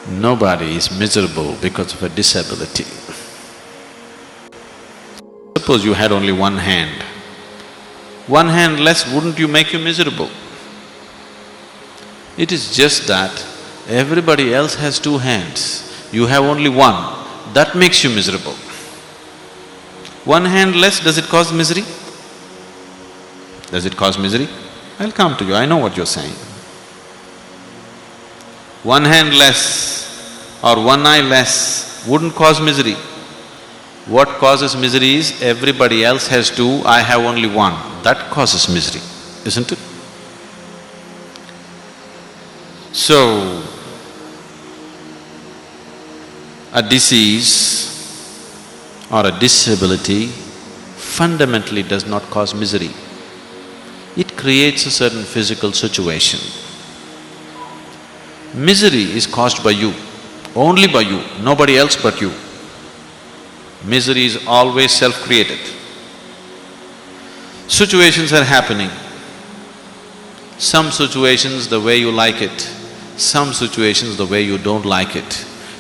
Nobody is miserable because of a disability. Suppose you had only one hand. One hand less, wouldn't you make you miserable? It is just that everybody else has two hands, you have only one, that makes you miserable. One hand less, does it cause misery? Does it cause misery? I'll come to you, I know what you're saying. One hand less or one eye less wouldn't cause misery. What causes misery is everybody else has two, I have only one. That causes misery, isn't it? So, a disease or a disability fundamentally does not cause misery. It creates a certain physical situation. Misery is caused by you, only by you, nobody else but you. Misery is always self-created. Situations are happening. Some situations the way you like it, some situations the way you don't like it,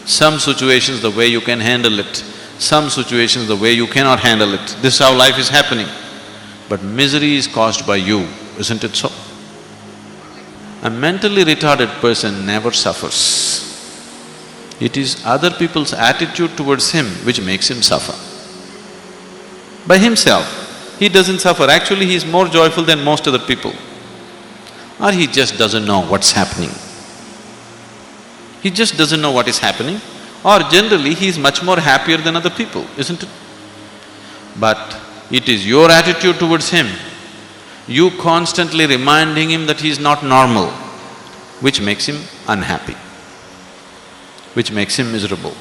some situations the way you can handle it, some situations the way you cannot handle it. This is how life is happening. But misery is caused by you, isn't it so? A mentally retarded person never suffers. It is other people's attitude towards him which makes him suffer. By himself, he doesn't suffer, actually he is more joyful than most other people. Or he just doesn't know what's happening. He just doesn't know what is happening, or generally he is much more happier than other people, isn't it? But it is your attitude towards him, you constantly reminding him that he is not normal, which makes him unhappy, which makes him miserable.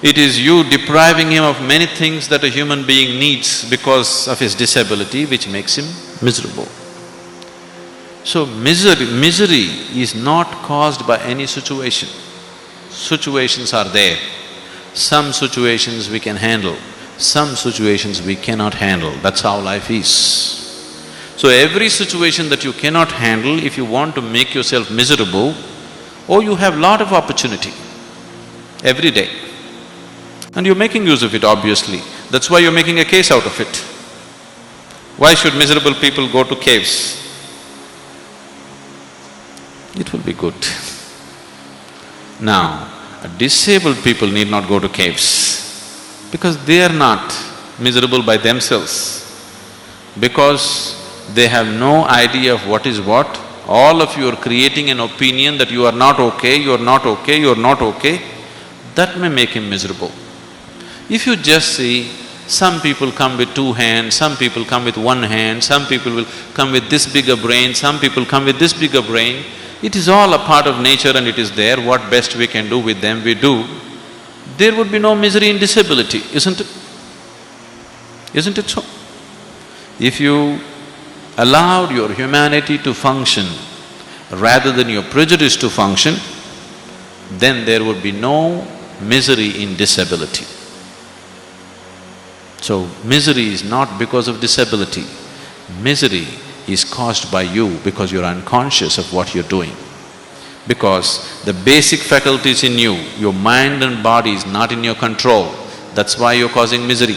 It is you depriving him of many things that a human being needs because of his disability, which makes him miserable. So misery is not caused by any situation. Situations are there. Some situations we can handle, some situations we cannot handle, that's how life is. So every situation that you cannot handle, if you want to make yourself miserable, you have lot of opportunity every day. And you're making use of it, obviously. That's why you're making a case out of it. Why should miserable people go to caves? It will be good. Now, disabled people need not go to caves because they are not miserable by themselves. Because they have no idea of what is what, all of you are creating an opinion that you are not okay, you are not okay, you are not okay, that may make him miserable. If you just see, some people come with two hands, some people come with one hand, some people will come with this bigger brain, some people come with this bigger brain, it is all a part of nature and it is there, what best we can do with them, we do. There would be no misery in disability, isn't it? Isn't it so? If you allowed your humanity to function rather than your prejudice to function, then there would be no misery in disability. So, misery is not because of disability. Misery is caused by you because you're unconscious of what you're doing. Because the basic faculties in you, your mind and body is not in your control, that's why you're causing misery.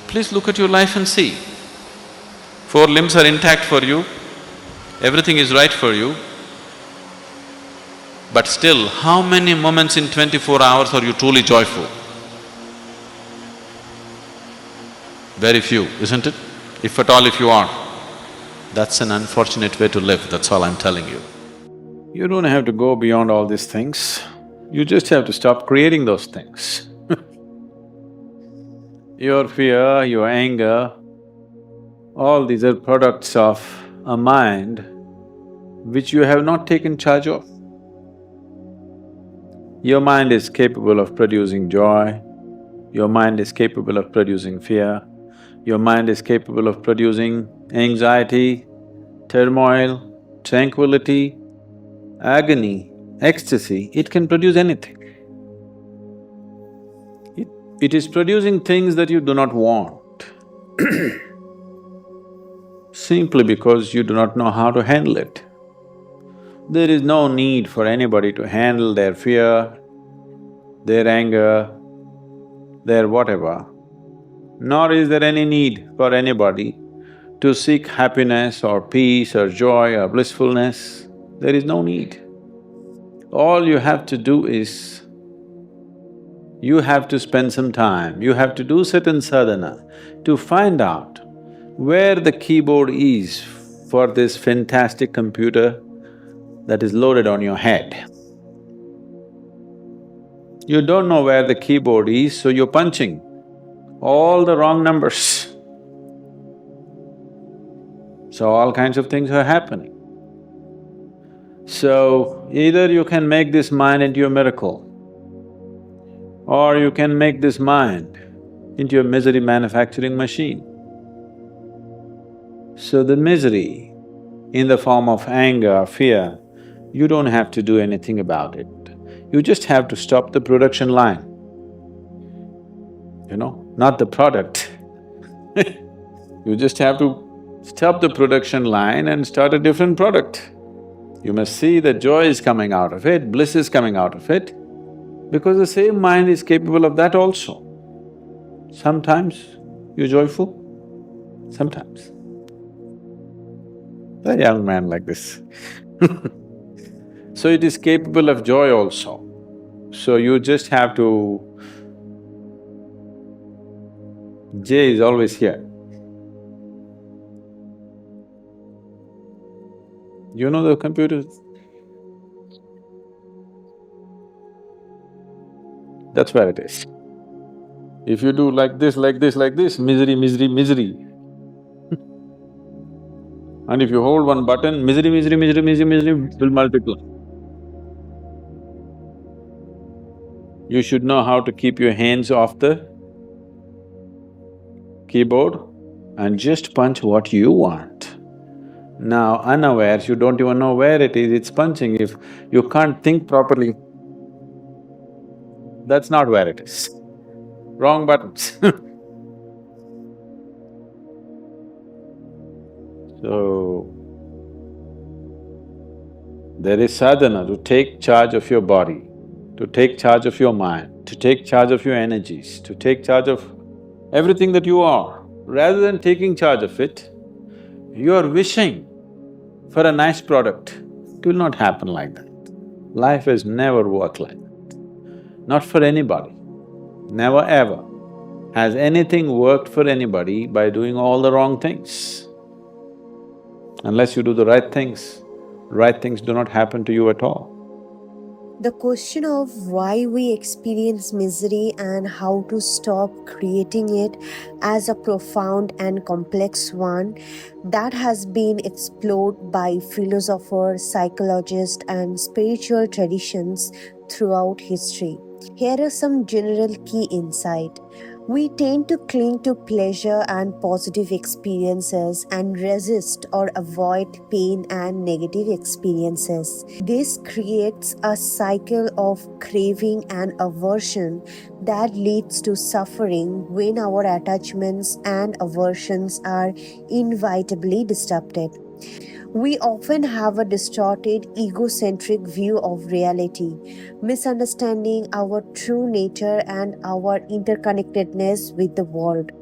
Please look at your life and see. 4 limbs are intact for you, everything is right for you, but still, how many moments in 24 hours are you truly joyful? Very few, isn't it? If at all, if you are. That's an unfortunate way to live, that's all I'm telling you. You don't have to go beyond all these things, you just have to stop creating those things. Your fear, your anger, all these are products of a mind which you have not taken charge of. Your mind is capable of producing joy, your mind is capable of producing fear, your mind is capable of producing anxiety, turmoil, tranquility, agony, ecstasy, it can produce anything. It is producing things that you do not want. simply because you do not know how to handle it. There is no need for anybody to handle their fear, their anger, their whatever, nor is there any need for anybody to seek happiness or peace or joy or blissfulness. There is no need. All you have to do is, you have to spend some time, you have to do certain sadhana to find out where the keyboard is for this fantastic computer that is loaded on your head. You don't know where the keyboard is, so you're punching all the wrong numbers. So all kinds of things are happening. So either you can make this mind into a miracle, or you can make this mind into a misery manufacturing machine. So the misery in the form of anger, fear, you don't have to do anything about it. You just have to stop the production line, not the product. You just have to stop the production line and start a different product. You must see that joy is coming out of it, bliss is coming out of it, because the same mind is capable of that also. Sometimes you're joyful, sometimes. A young man like this So it is capable of joy also. So you just have to… J is always here. You know the computers? That's where it is. If you do like this, like this, like this, misery, misery, misery. And if you hold one button, misery, misery, misery, misery, misery will multiply. You should know how to keep your hands off the keyboard and just punch what you want. Now, unawares, you don't even know where it is, it's punching. If you can't think properly, that's not where it is. Wrong buttons So, there is sadhana to take charge of your body, to take charge of your mind, to take charge of your energies, to take charge of everything that you are. Rather than taking charge of it, you are wishing for a nice product. It will not happen like that. Life has never worked like that. Not for anybody. Never ever has anything worked for anybody by doing all the wrong things. Unless you do the right things do not happen to you at all. The question of why we experience misery and how to stop creating it as a profound and complex one that has been explored by philosophers, psychologists, and spiritual traditions throughout history. Here are some general key insight. We tend to cling to pleasure and positive experiences and resist or avoid pain and negative experiences. This creates a cycle of craving and aversion that leads to suffering when our attachments and aversions are inevitably disrupted. We often have a distorted, egocentric view of reality, misunderstanding our true nature and our interconnectedness with the world.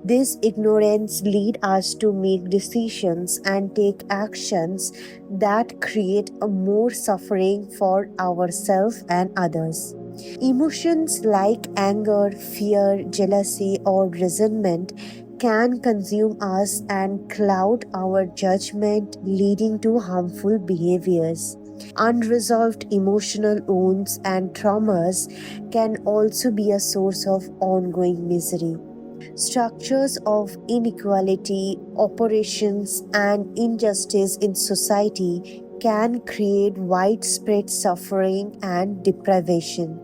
This ignorance leads us to make decisions and take actions that create a more suffering for ourselves and others. Emotions like anger, fear, jealousy, or resentment can consume us and cloud our judgment, leading to harmful behaviors. Unresolved emotional wounds and traumas can also be a source of ongoing misery. Structures of inequality, oppressions, and injustice in society can create widespread suffering and deprivation.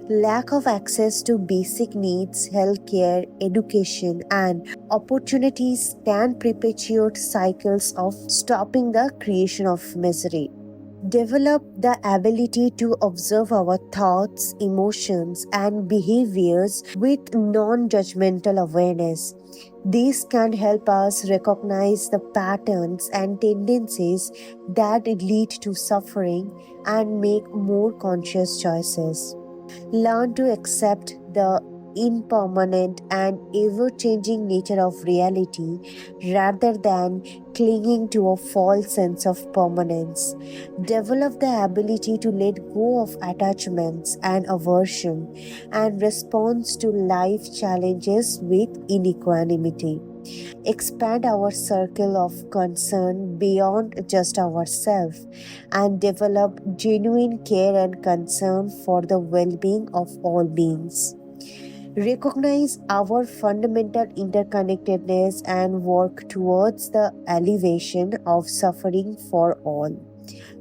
Lack of access to basic needs, healthcare, education, and opportunities can perpetuate cycles of stopping the creation of misery. Develop the ability to observe our thoughts, emotions, and behaviors with non judgmental awareness. These can help us recognize the patterns and tendencies that lead to suffering and make more conscious choices. Learn to accept the impermanent and ever changing nature of reality rather than clinging to a false sense of permanence. Develop the ability to let go of attachments and aversion and respond to life challenges with equanimity. Expand our circle of concern beyond just ourselves and develop genuine care and concern for the well being of all beings. Recognize our fundamental interconnectedness and work towards the alleviation of suffering for all.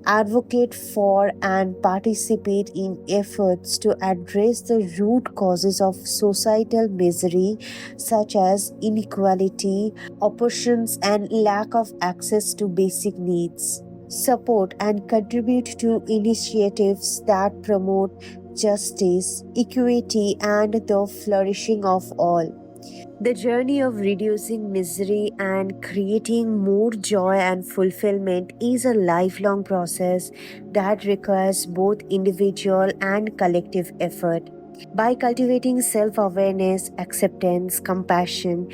Advocate for and participate in efforts to address the root causes of societal misery, such as inequality, oppressions, and lack of access to basic needs. Support and contribute to initiatives that promote justice, equity, and the flourishing of all. The journey of reducing misery and creating more joy and fulfillment is a lifelong process that requires both individual and collective effort. By cultivating self awareness, acceptance, compassion,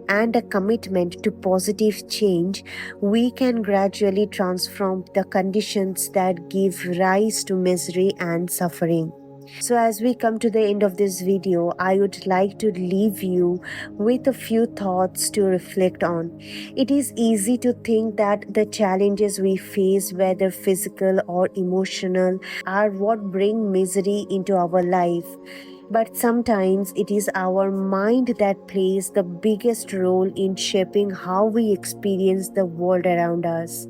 and a commitment to positive change, we can gradually transform the conditions that give rise to misery and suffering. So, as we come to the end of this video, I would like to leave you with a few thoughts to reflect on. It is easy to think that the challenges we face, whether physical or emotional, are what bring misery into our life. But sometimes it is our mind that plays the biggest role in shaping how we experience the world around us.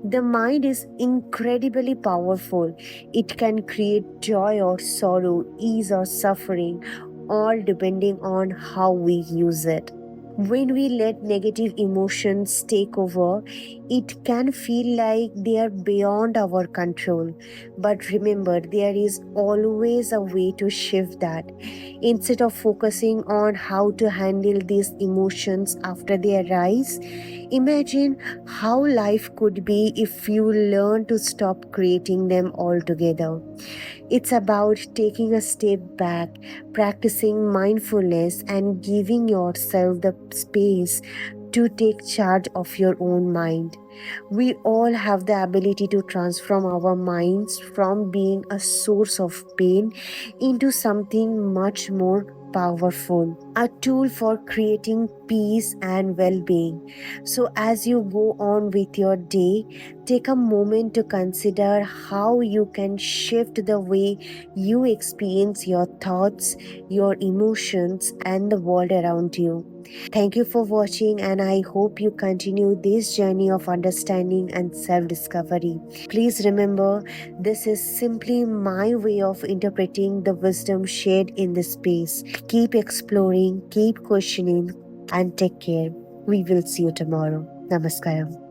The mind is incredibly powerful. It can create joy or sorrow, ease or suffering, all depending on how we use it. When we let negative emotions take over, it can feel like they are beyond our control. But remember, there is always a way to shift that. Instead of focusing on how to handle these emotions after they arise, imagine how life could be if you learn to stop creating them altogether. It's about taking a step back, practicing mindfulness, and giving yourself the space to take charge of your own mind. We all have the ability to transform our minds from being a source of pain into something much more powerful, a tool for creating peace and well being. So, as you go on with your day, take a moment to consider how you can shift the way you experience your thoughts, your emotions, and the world around you. Thank you for watching, and I hope you continue this journey of understanding and self discovery. Please remember, this is simply my way of interpreting the wisdom shared in this space. Keep exploring, keep questioning, and take care. We will see you tomorrow. Namaskaram.